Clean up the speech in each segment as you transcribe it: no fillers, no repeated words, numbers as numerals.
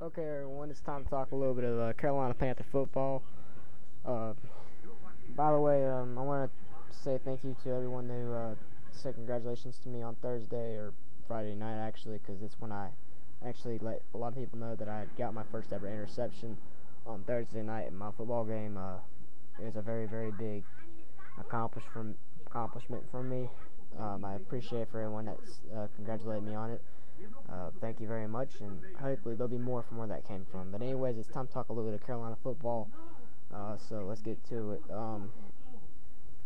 Okay, everyone, it's time to talk a little bit of Carolina Panther football. By the way, I want to say thank you to everyone who said congratulations to me on Thursday or Friday night, actually, because it's when I actually let a lot of people know that I got my first ever interception on Thursday night in my football game. It was a very, very big accomplishment for me. I appreciate for everyone that's congratulated me on it. Thank you very much, and hopefully there'll be more from where that came from. But anyways, it's time to talk a little bit of Carolina football, so let's get to it.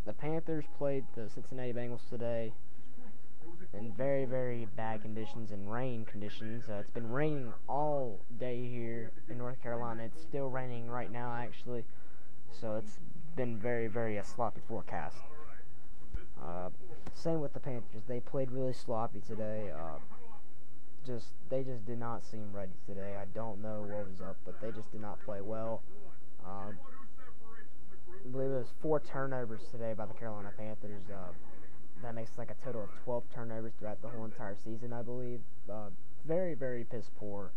The Panthers played the Cincinnati Bengals today in very, very bad conditions and rain conditions. It's been raining all day here in North Carolina. It's still raining right now, actually, so it's been very, very sloppy forecast. Same with the Panthers. They played really sloppy today. They just did not seem ready today. I don't know what was up, but they just did not play well. I believe it was 4 turnovers today by the Carolina Panthers. That makes like a total of 12 turnovers throughout the whole entire season, I believe. Very, very piss poor.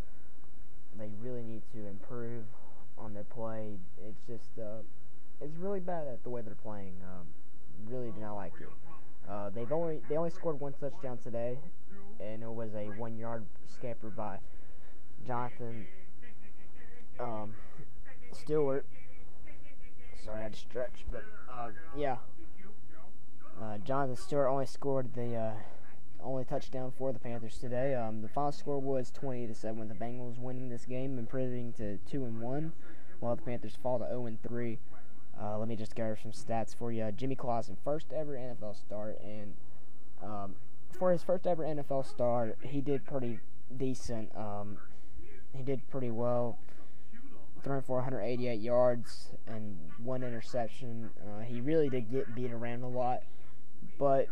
They really need to improve on their play. It's just, it's really bad at the way they're playing. Really do not like it. They only scored 1 touchdown today, and it was a 1-yard scamper by Jonathan Stewart. Sorry, I had to stretch, but yeah. Jonathan Stewart only scored the only touchdown for the Panthers today. The final score was 20-7, with the Bengals winning this game, improving to 2-1, while the Panthers fall to 0-3. Let me just gather some stats for you. Jimmy Clausen, first ever NFL start, and for his first ever NFL start, he did pretty decent. He did pretty well, throwing for 188 yards and 1 interception. He really did get beat around a lot, but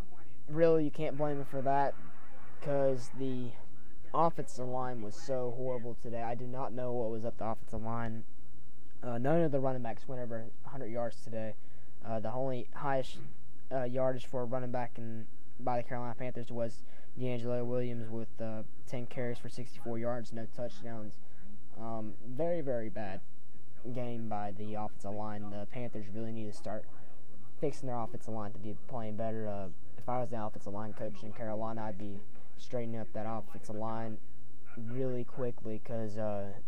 really you can't blame him for that because the offensive line was so horrible today. I do not know what was up the offensive line. None of the running backs went over 100 yards today. The only highest yardage for a running back by the Carolina Panthers was D'Angelo Williams with 10 carries for 64 yards, no touchdowns. Very, very bad game by the offensive line. The Panthers really need to start fixing their offensive line to be playing better. If I was the offensive line coach in Carolina, I'd be straightening up that offensive line really quickly because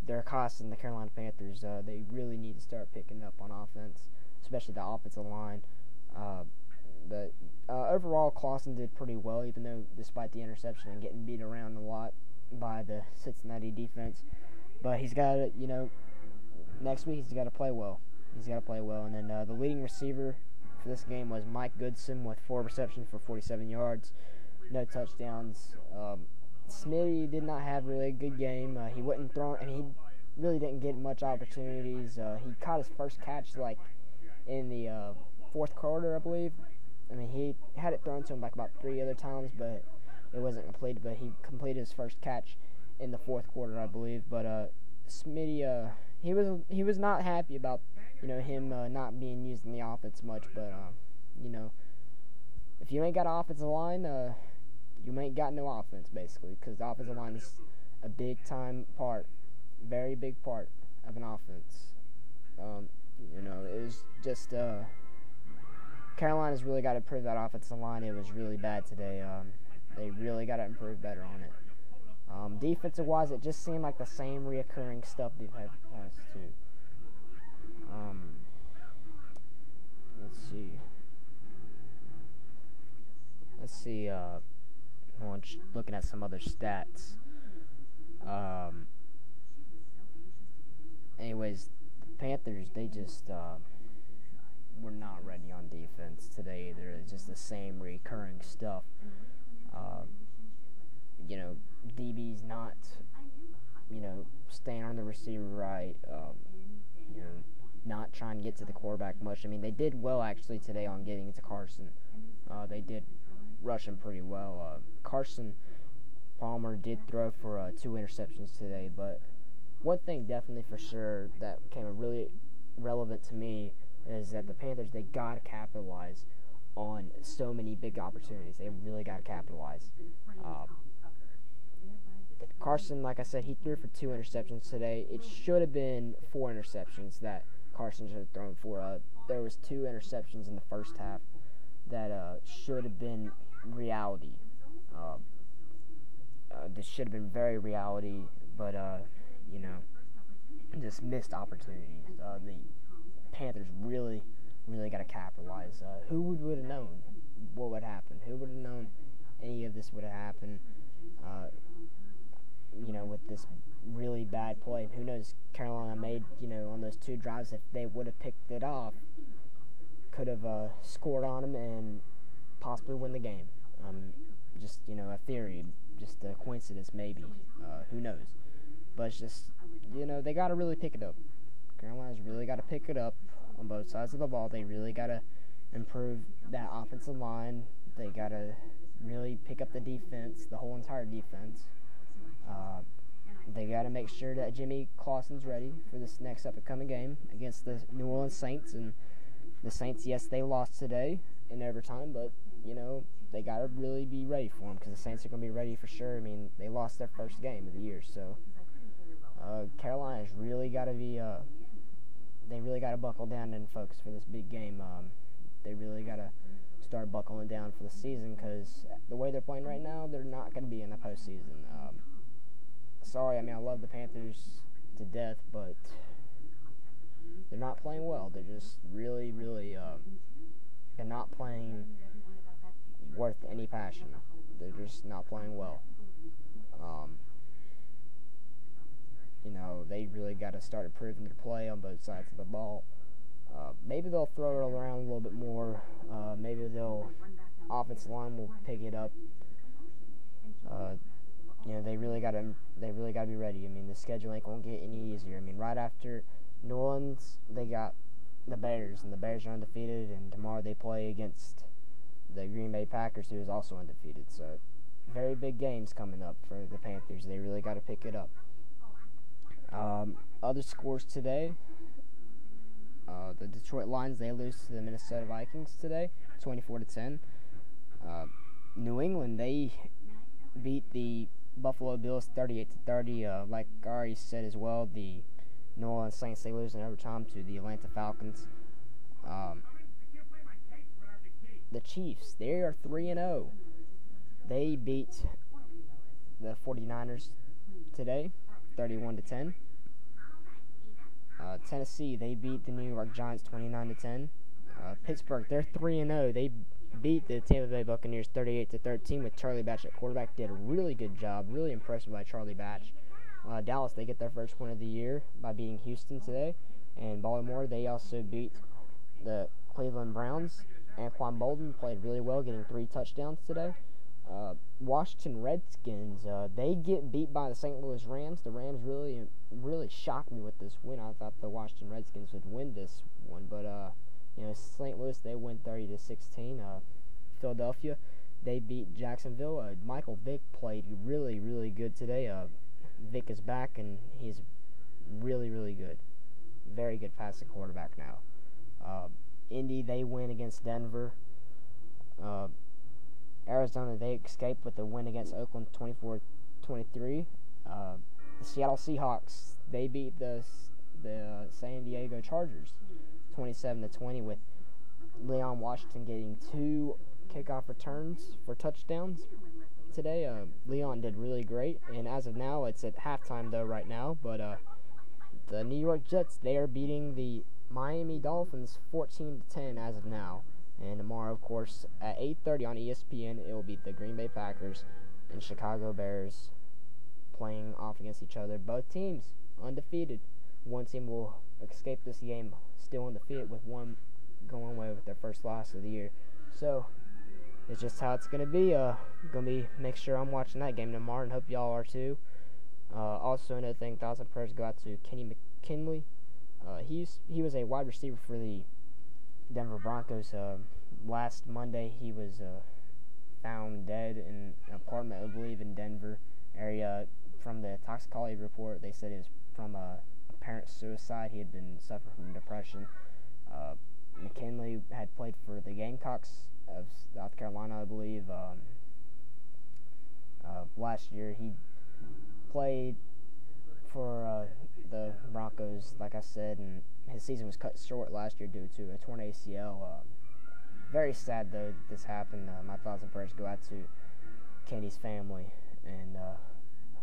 they're costing the Carolina Panthers. They really need to start picking up on offense, especially the offensive line. But overall, Clausen did pretty well, even though despite the interception and getting beat around a lot by the Cincinnati defense. But he's got to, next week he's got to play well. And then the leading receiver for this game was Mike Goodson with 4 receptions for 47 yards, no touchdowns. Smitty did not have really a good game. He wasn't throwing, and he really didn't get much opportunities. He caught his first catch in the 4th quarter, I believe. I mean, he had it thrown to him about 3 other times, but it wasn't completed. But he completed his first catch in the 4th quarter, I believe. But Smitty, he was not happy about him not being used in the offense much. But if you ain't got an offensive line, you ain't got no offense, basically, because the offensive line is a very big part of an offense. It was just Carolina's really got to improve that offensive line. It was really bad today. They really got to improve better on it. Defensive-wise, it just seemed like the same reoccurring stuff they've had the past 2. Let's see. Just looking at some other stats. Anyways, the Panthers, they just were not ready on defense today either. It's just the same recurring stuff. DB's not, staying on the receiver right. Not trying to get to the quarterback much. I mean, they did well actually today on getting to Carson. They did rush him pretty well. Caron Palmer did throw for 2 interceptions today, but one thing definitely for sure that became really relevant to me is that the Panthers, they got to capitalize on so many big opportunities. They really got to capitalize. Carson, like I said, he threw for 2 interceptions today. It should have been 4 interceptions that Carson should have thrown for. There was 2 interceptions in the first half that should have been reality. This should have been very reality, but just missed opportunities. The Panthers really got to capitalize. Who would have known what would happen? Who would have known any of this would have happened? With this really bad play. Who knows? Carolina made, on those 2 drives, if they would have picked it off, could have scored on them and possibly win the game. Just, a theory, just a coincidence maybe. Who knows? But it's just, they got to really pick it up. Carolina's really got to pick it up on both sides of the ball. They really got to improve that offensive line. They got to really pick up the defense, the whole entire defense. They got to make sure that Jimmy Clausen's ready for this next up-and-coming game against the New Orleans Saints. And the Saints, yes, they lost today in overtime, but, they got to really be ready for them because the Saints are going to be ready for sure. I mean, they lost their first game of the year, so Carolina's really got to be they really got to buckle down and focus for this big game. They really got to start buckling down for the season because the way they're playing right now, they're not going to be in the postseason. Sorry, I love the Panthers to death, but they're not playing well. They're just really, they're not playing worth any passion. They're just not playing well. They really got to start improving their play on both sides of the ball. Maybe they'll throw it around a little bit more. Maybe offensive line will pick it up. They really got to be ready. The schedule ain't gonna get any easier. Right after New Orleans, they got the Bears, and the Bears are undefeated. And tomorrow they play against the Green Bay Packers, who is also undefeated. So, very big games coming up for the Panthers. They really got to pick it up. Other scores today. The Detroit Lions, they lose to the Minnesota Vikings today, 24-10. New England, they beat the Buffalo Bills 38-30. Like I already said as well, the New Orleans Saints, they lose in overtime to the Atlanta Falcons. The Chiefs, they are 3-0. They beat the 49ers today, 31-10. Tennessee, they beat the New York Giants 29-10. Pittsburgh, they're 3-0. They beat the Tampa Bay Buccaneers 38-13 with Charlie Batch at quarterback. Did a really good job. Really impressed by Charlie Batch. Dallas, they get their first win of the year by beating Houston today. And Baltimore, they also beat the Cleveland Browns. Anquan Bolden played really well, getting 3 touchdowns today. Washington Redskins, they get beat by the St. Louis Rams. The Rams really shocked me with this win. I thought the Washington Redskins would win this one, but St. Louis, they win 30-16. Philadelphia, they beat Jacksonville. Michael Vick played really good today. Vick is back, and he's really good. Very good passing quarterback now. Indy, they win against Denver. Arizona, they escape with a win against Oakland 24-23. The Seattle Seahawks, they beat the San Diego Chargers 27-20 with Leon Washington getting 2 kickoff returns for touchdowns today. Leon did really great, and as of now, it's at halftime though right now, but the New York Jets, they are beating the Miami Dolphins 14-10 as of now. And tomorrow, of course, at 8:30 on ESPN, it will be the Green Bay Packers and Chicago Bears playing off against each other. Both teams undefeated. One team will escape this game still undefeated, with one going away with their first loss of the year. So, it's just how it's going to be. Make sure I'm watching that game tomorrow, and hope y'all are too. Also, another thing, thoughts and prayers go out to Kenny McKinley. He was a wide receiver for the Denver Broncos. Last Monday, he was found dead in an apartment, I believe, in Denver area. From the toxicology report, they said it was from apparent suicide. He had been suffering from depression. McKinley had played for the Gamecocks of South Carolina, I believe. Last year, he played for the Broncos, like I said, and his season was cut short last year due to a torn ACL. Very sad, though, that this happened. My thoughts and prayers go out to Kenny's family, and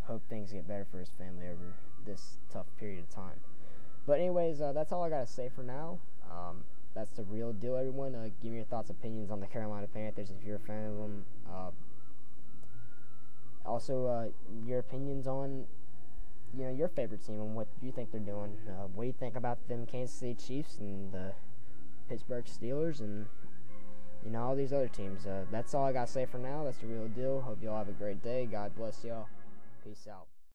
hope things get better for his family over this tough period of time. But anyways, that's all I got to say for now. That's the real deal, everyone. Give me your thoughts, opinions on the Carolina Panthers if you're a fan of them. Also, your opinions on, your favorite team and what you think they're doing. What do you think about them Kansas City Chiefs and the Pittsburgh Steelers and, all these other teams? That's all I got to say for now. That's the real deal. Hope you all have a great day. God bless y'all. Peace out.